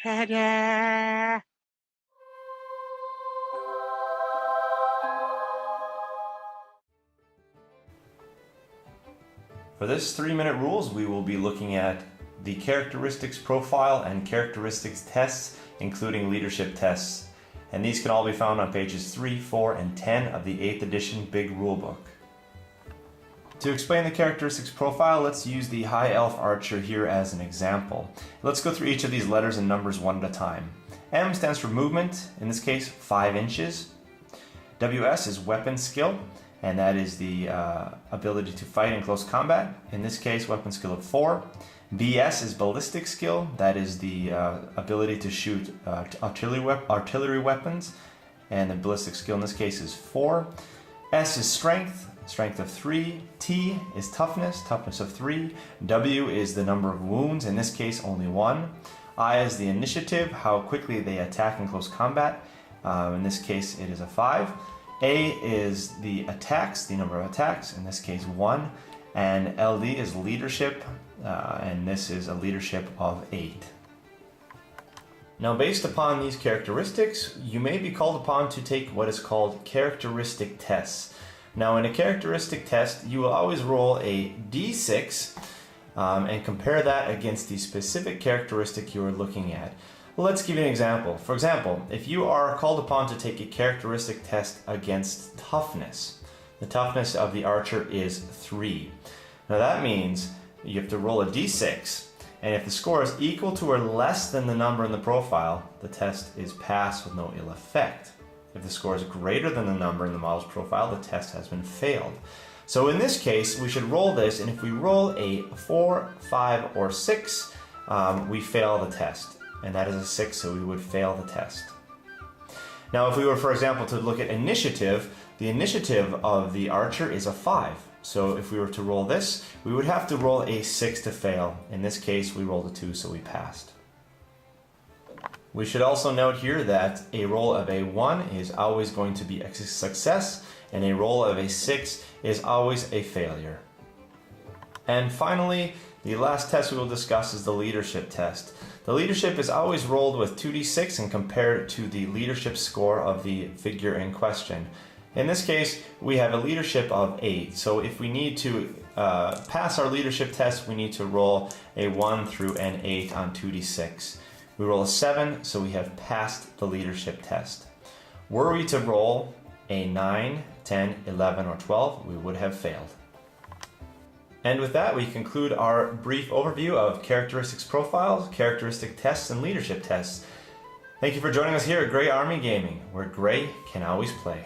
Cheide. For this 3-minute rules, we will be looking at the characteristics profile and characteristics tests, including leadership tests. And these can all be found on pages 3, 4, and 10 of the 8th edition Big Rulebook. To explain the characteristics profile, let's use the High Elf Archer here as an example. Let's go through each of these letters and numbers one at a time. M stands for movement, in this case 5 inches. WS is weapon skill, and that is the ability to fight in close combat. In this case, weapon skill of 4. BS is ballistic skill, that is the ability to shoot artillery weapons, and the ballistic skill in this case is 4. S is strength, strength of 3. T is toughness, toughness of 3. W is the number of wounds, in this case only 1. I is the initiative, how quickly they attack in close combat, in this case it is a 5. A is the attacks, the number of attacks, in this case 1. And LD is leadership, and this is a leadership of 8. Now, based upon these characteristics, you may be called upon to take what is called characteristic tests. Now, in a characteristic test, you will always roll a d6 and compare that against the specific characteristic you are looking at. Let's give you an example. For example, if you are called upon to take a characteristic test against toughness, the toughness of the archer is 3. Now that means you have to roll a d6, and if the score is equal to or less than the number in the profile, the test is passed with no ill effect. If the score is greater than the number in the model's profile, the test has been failed. So in this case, we should roll this, and if we roll a 4, 5, or 6, we fail the test. And that is a 6, so we would fail the test. Now, if we were, for example, to look at initiative, the initiative of the archer is a 5. So if we were to roll this, we would have to roll a 6 to fail. In this case, we rolled a 2, so we passed. We should also note here that a roll of a 1 is always going to be a success, and a roll of a 6 is always a failure. And finally, the last test we will discuss is the leadership test. The leadership is always rolled with 2d6 and compared to the leadership score of the figure in question. In this case, we have a leadership of 8. So if we need to pass our leadership test, we need to roll a 1 through an 8 on 2d6. We roll a 7, so we have passed the leadership test. Were we to roll a 9, 10, 11, or 12, we would have failed. And with that, we conclude our brief overview of characteristics profiles, characteristic tests, and leadership tests. Thank you for joining us here at Grey Army Gaming, where Grey can always play.